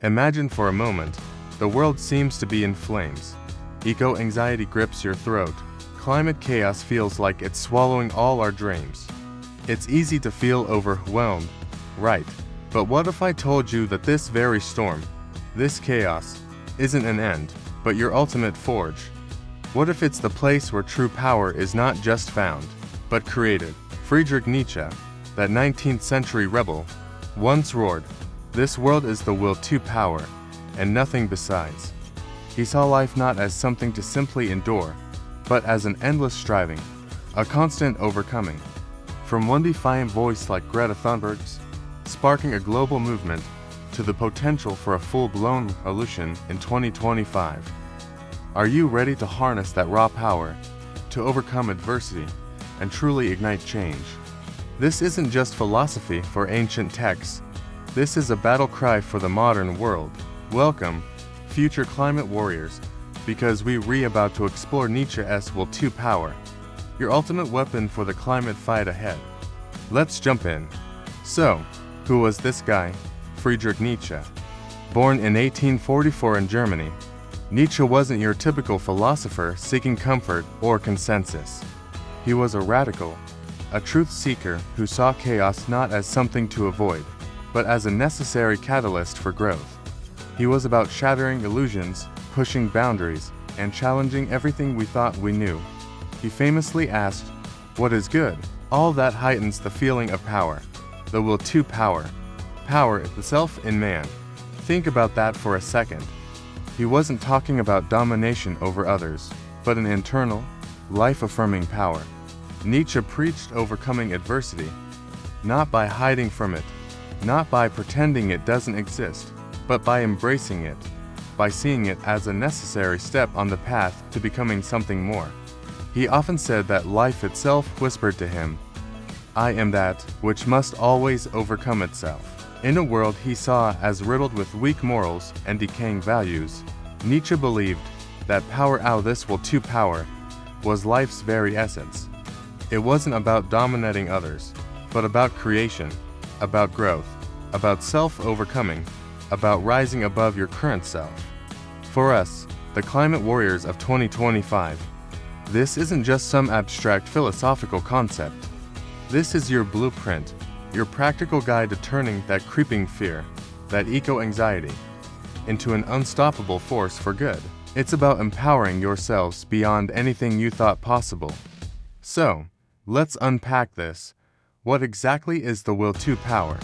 Imagine for a moment, the world seems to be in flames. Eco-anxiety grips your throat. Climate chaos feels like it's swallowing all our dreams. It's easy to feel overwhelmed, right? But what if I told you that this very storm, this chaos, isn't an end, but your ultimate forge? What if it's the place where true power is not just found, but created? Friedrich Nietzsche, that 19th century rebel, once roared, "This world is the will to power, and nothing besides." He saw life not as something to simply endure, but as an endless striving, a constant overcoming. From one defiant voice like Greta Thunberg's, sparking a global movement, to the potential for a full-blown revolution in 2025. Are you ready to harness that raw power, to overcome adversity, and truly ignite change? This isn't just philosophy for ancient texts. This is a battle cry for the modern world. Welcome, future climate warriors, because we're about to explore Nietzsche's will to power, your ultimate weapon for the climate fight ahead. Let's jump in. So, who was this guy, Friedrich Nietzsche? Born in 1844 in Germany, Nietzsche wasn't your typical philosopher seeking comfort or consensus. He was a radical, a truth seeker who saw chaos not as something to avoid, but as a necessary catalyst for growth. He was about shattering illusions, pushing boundaries, and challenging everything we thought we knew. He famously asked, "What is good?" All that heightens the feeling of power, the will to power. Power itself in man. Think about that for a second. He wasn't talking about domination over others, but an internal, life-affirming power. Nietzsche preached overcoming adversity, not by hiding from it, not by pretending it doesn't exist, but by embracing it, by seeing it as a necessary step on the path to becoming something more. He often said that life itself whispered to him, "I am that which must always overcome itself." In a world he saw as riddled with weak morals and decaying values, Nietzsche believed that power out of this will to power was life's very essence. It wasn't about dominating others, but about creation, about growth, about self-overcoming, about rising above your current self. For us, the climate warriors of 2025, this isn't just some abstract philosophical concept. This is your blueprint, your practical guide to turning that creeping fear, that eco-anxiety, into an unstoppable force for good. It's about empowering yourselves beyond anything you thought possible. So, let's unpack this. What exactly is the will to power?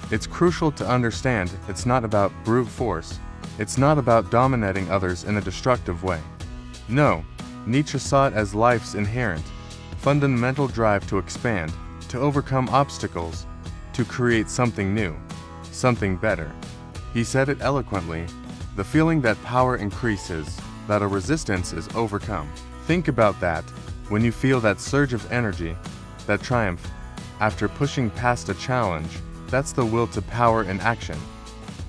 It's crucial to understand it's not about brute force. It's not about dominating others in a destructive way. No, Nietzsche saw it as life's inherent, fundamental drive to expand, to overcome obstacles, to create something new, something better. He said it eloquently, the feeling that power increases, that a resistance is overcome. Think about that, when you feel that surge of energy, that triumph, after pushing past a challenge, that's the will to power in action.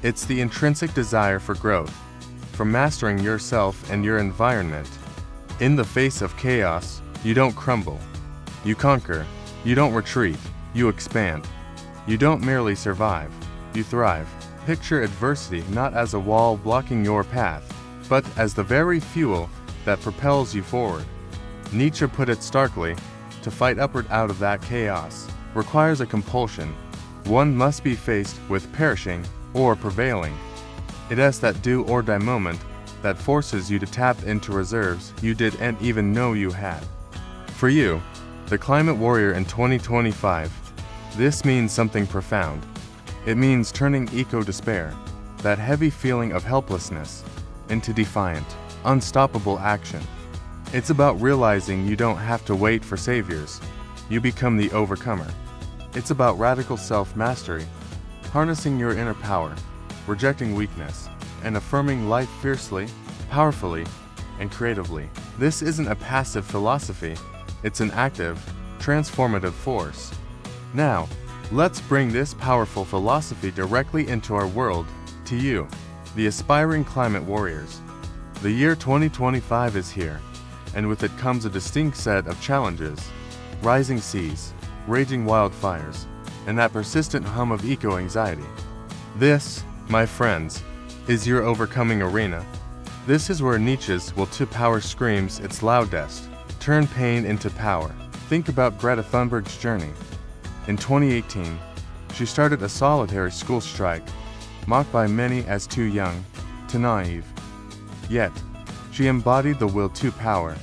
It's the intrinsic desire for growth, for mastering yourself and your environment. In the face of chaos, you don't crumble. You conquer. You don't retreat. You expand. You don't merely survive. You thrive. Picture adversity not as a wall blocking your path, but as the very fuel that propels you forward. Nietzsche put it starkly, to fight upward out of that chaos requires a compulsion. One must be faced with perishing or prevailing. It is that do or die moment that forces you to tap into reserves you didn't even know you had. For you, the climate warrior in 2025, this means something profound. It means turning eco-despair, that heavy feeling of helplessness, into defiant, unstoppable action. It's about realizing you don't have to wait for saviors. You become the overcomer. It's about radical self-mastery, harnessing your inner power, rejecting weakness, and affirming life fiercely, powerfully, and creatively. This isn't a passive philosophy, it's an active, transformative force. Now, let's bring this powerful philosophy directly into our world, to you, the aspiring climate warriors. The year 2025 is here, and with it comes a distinct set of challenges: rising seas, raging wildfires, and that persistent hum of eco-anxiety. This, my friends, is your overcoming arena. This is where Nietzsche's will to power screams its loudest. Turn pain into power. Think about Greta Thunberg's journey. In 2018, she started a solitary school strike, mocked by many as too young, too naive. Yet, she embodied the will to power,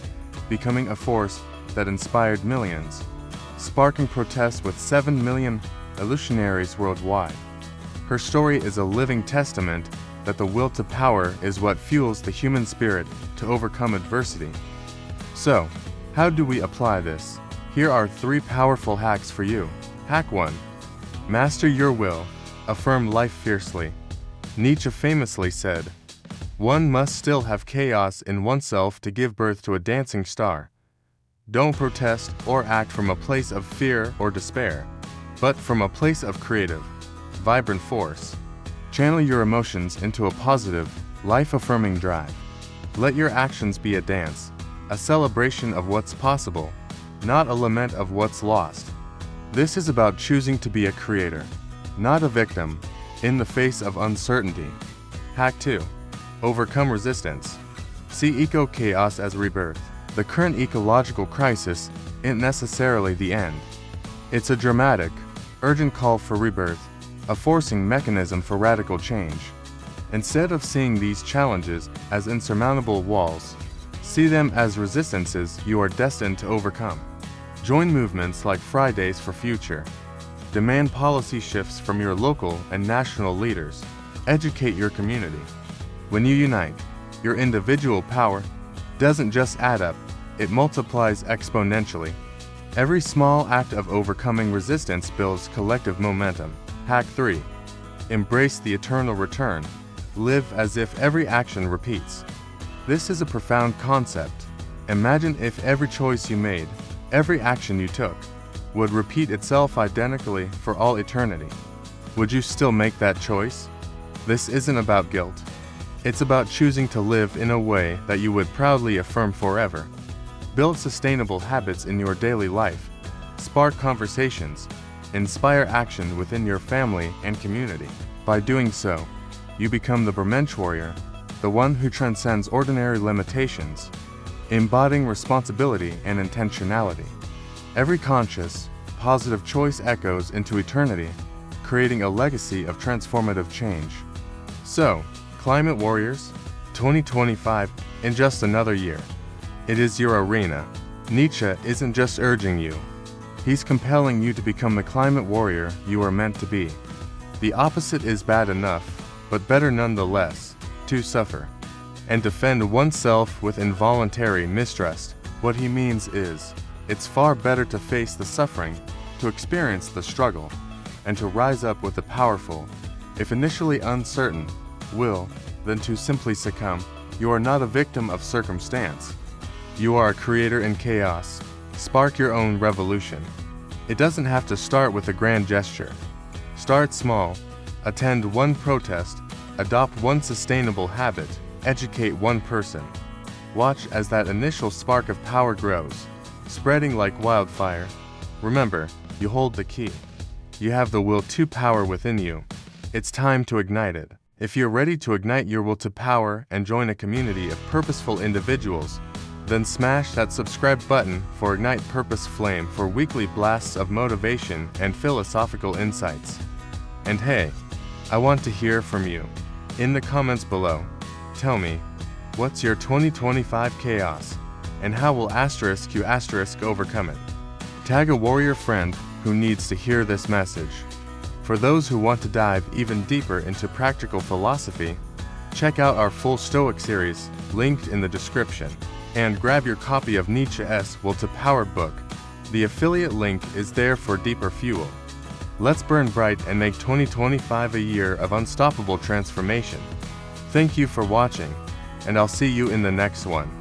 becoming a force that inspired millions, sparking protests with 7 million illusionaries worldwide. Her story is a living testament that the will to power is what fuels the human spirit to overcome adversity. So, how do we apply this? Here are 3 powerful hacks for you. Hack 1. Master your will. Affirm life fiercely. Nietzsche famously said, "One must still have chaos in oneself to give birth to a dancing star." Don't protest or act from a place of fear or despair, but from a place of creative, vibrant force. Channel your emotions into a positive, life-affirming drive. Let your actions be a dance, a celebration of what's possible, not a lament of what's lost. This is about choosing to be a creator, not a victim, in the face of uncertainty. Hack 2. Overcome resistance. See eco-chaos as rebirth. The current ecological crisis isn't necessarily the end. It's a dramatic, urgent call for rebirth, a forcing mechanism for radical change. Instead of seeing these challenges as insurmountable walls, see them as resistances you are destined to overcome. Join movements like Fridays for Future. Demand policy shifts from your local and national leaders. Educate your community. When you unite, your individual power doesn't just add up, it multiplies exponentially. Every small act of overcoming resistance builds collective momentum. Hack 3. Embrace the eternal return. Live as if every action repeats. This is a profound concept. Imagine if every choice you made, every action you took, would repeat itself identically for all eternity. Would you still make that choice? This isn't about guilt. It's about choosing to live in a way that you would proudly affirm forever. Build sustainable habits in your daily life. Spark conversations. Inspire action within your family and community. By doing so, you become the Burmensch warrior, the one who transcends ordinary limitations, embodying responsibility and intentionality. Every conscious, positive choice echoes into eternity, creating a legacy of transformative change. So, climate warriors, 2025, in just another year. It is your arena. Nietzsche isn't just urging you. He's compelling you to become the climate warrior you are meant to be. The opposite is bad enough, but better nonetheless, to suffer and defend oneself with involuntary mistrust. What he means is, it's far better to face the suffering, to experience the struggle, and to rise up with a powerful, if initially uncertain, will, than to simply succumb. You are not a victim of circumstance. You are a creator in chaos. Spark your own revolution. It doesn't have to start with a grand gesture. Start small. Attend one protest. Adopt one sustainable habit. Educate one person. Watch as that initial spark of power grows, spreading like wildfire. Remember, you hold the key. You have the will to power within you. It's time to ignite it. If you're ready to ignite your will to power and join a community of purposeful individuals, then smash that subscribe button for Ignite Purpose Flame for weekly blasts of motivation and philosophical insights. And hey, I want to hear from you. In the comments below, tell me, what's your 2025 chaos, and how will **Q** overcome it? Tag a warrior friend who needs to hear this message. For those who want to dive even deeper into practical philosophy, check out our full Stoic series, linked in the description, and grab your copy of Nietzsche's Will to Power book. The affiliate link is there for deeper fuel. Let's burn bright and make 2025 a year of unstoppable transformation. Thank you for watching, and I'll see you in the next one.